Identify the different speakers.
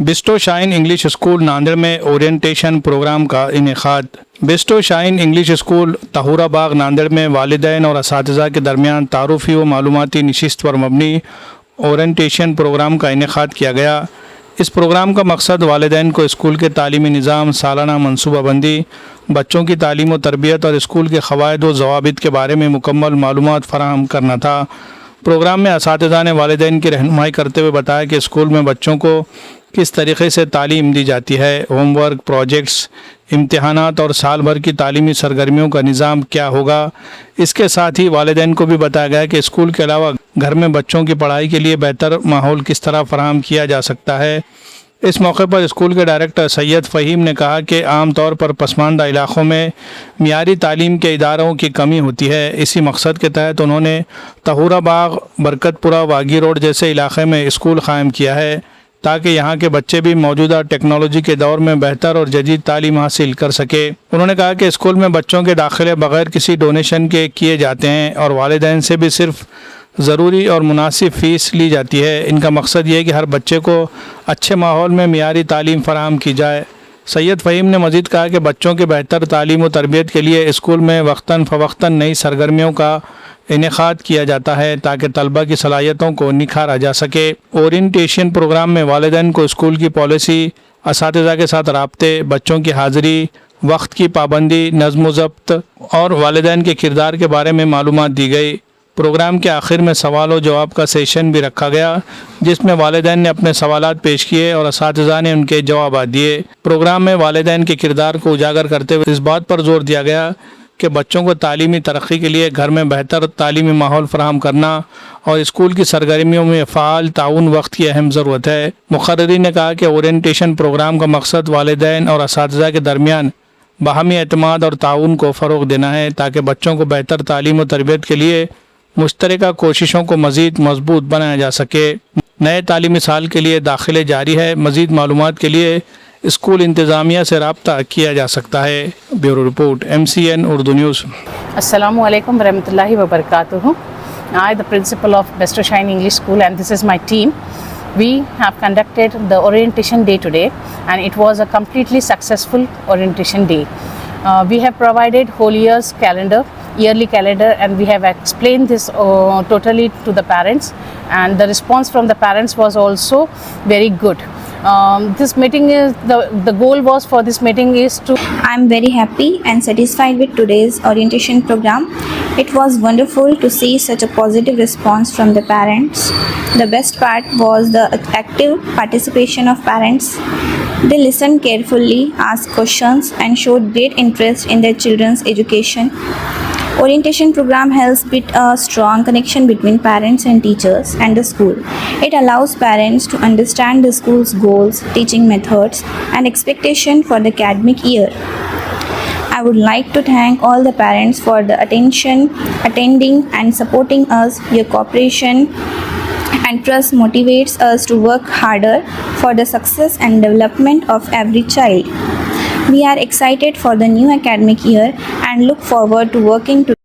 Speaker 1: بسٹو shine English school Nanded میں orientation programme کا انعقاد۔ بسٹو شائن انگلش اسکول طہورہ باغ ناندیڑ میں والدین اور اساتذہ کے درمیان تعارفی و معلوماتی نشست پر مبنی اورینٹیشن پروگرام کا انعقاد کیا گیا۔ اس پروگرام کا مقصد والدین کو اسکول کے تعلیمی نظام، سالانہ منصوبہ بندی، بچوں کی تعلیم و تربیت اور اسکول کے قواعد و ضوابط کے بارے میں مکمل معلومات فراہم کرنا تھا۔ پروگرام میں اساتذہ نے والدین کی رہنمائی کرتے ہوئے بتایا کہ اسکول میں بچوں کو کس طریقے سے تعلیم دی جاتی ہے، ہوم ورک، پروجیکٹس، امتحانات اور سال بھر کی تعلیمی سرگرمیوں کا نظام کیا ہوگا۔ اس کے ساتھ ہی والدین کو بھی بتایا گیا کہ اسکول کے علاوہ گھر میں بچوں کی پڑھائی کے لیے بہتر ماحول کس طرح فراہم کیا جا سکتا ہے۔ اس موقع پر اسکول کے ڈائریکٹر سید فہیم نے کہا کہ عام طور پر پسماندہ علاقوں میں معیاری تعلیم کے اداروں کی کمی ہوتی ہے۔ اسی مقصد کے تحت انہوں نے طہورہ باغ، برکت پورہ، واگی روڈ جیسے علاقے میں اسکول قائم کیا ہے تاکہ یہاں کے بچے بھی موجودہ ٹیکنالوجی کے دور میں بہتر اور جدید تعلیم حاصل کر سکے۔ انہوں نے کہا کہ اسکول میں بچوں کے داخلے بغیر کسی ڈونیشن کے کیے جاتے ہیں اور والدین سے بھی صرف ضروری اور مناسب فیس لی جاتی ہے۔ ان کا مقصد یہ ہے کہ ہر بچے کو اچھے ماحول میں معیاری تعلیم فراہم کی جائے۔ سید فہیم نے مزید کہا کہ بچوں کے بہتر تعلیم و تربیت کے لیے اسکول میں وقتاً فوقتاً نئی سرگرمیوں کا انعقاد کیا جاتا ہے تاکہ طلبہ کی صلاحیتوں کو نکھارا جا سکے۔ اورینٹیشن پروگرام میں والدین کو اسکول کی پالیسی، اساتذہ کے ساتھ رابطے، بچوں کی حاضری، وقت کی پابندی، نظم و ضبط اور والدین کے کردار کے بارے میں معلومات دی گئی۔ پروگرام کے آخر میں سوال و جواب کا سیشن بھی رکھا گیا جس میں والدین نے اپنے سوالات پیش کیے اور اساتذہ نے ان کے جوابات دیے۔ پروگرام میں والدین کے کردار کو اجاگر کرتے ہوئے اس بات پر زور دیا گیا کہ بچوں کو تعلیمی ترقی کے لیے گھر میں بہتر تعلیمی ماحول فراہم کرنا اور اسکول کی سرگرمیوں میں فعال تعاون وقت کی اہم ضرورت ہے۔ مقررین نے کہا کہ اورینٹیشن پروگرام کا مقصد والدین اور اساتذہ کے درمیان باہمی اعتماد اور تعاون کو فروغ دینا ہے تاکہ بچوں کو بہتر تعلیم و تربیت کے لیے مشترکہ کوششوں کو مزید مضبوط بنایا جا سکے۔ نئے تعلیمی سال کے لیے داخلے جاری ہے۔ مزید معلومات کے لیے اسکول انتظامیہ سے رابطہ کیا جا سکتا ہے۔ Bureau report, MCN Urdu news.
Speaker 2: السلام علیکم ورحمۃ اللہ وبرکاتہ۔ I, the principal of Best Shine English School, and this is my team. We have conducted the orientation day today, and it was a completely successful orientation day. We have provided whole year's calendar, yearly calendar, and we have explained this totally to the parents, and the response from the parents was also very good. This meeting is the goal was for this meeting is to
Speaker 3: I'm very happy and satisfied with today's orientation program. It was wonderful to see such a positive response from the parents. The best part was the active participation of parents. They listened carefully, asked questions, and showed great interest in their children's education. Orientation program helps build a strong connection between parents and teachers and the school. It allows parents to understand the school's goals, teaching methods, and expectation for the academic year. I would like to thank all the parents for the attention, attending, and supporting us. Your cooperation and trust motivates us to work harder for the success and development of every child. We are excited for the new academic year and look forward to working together.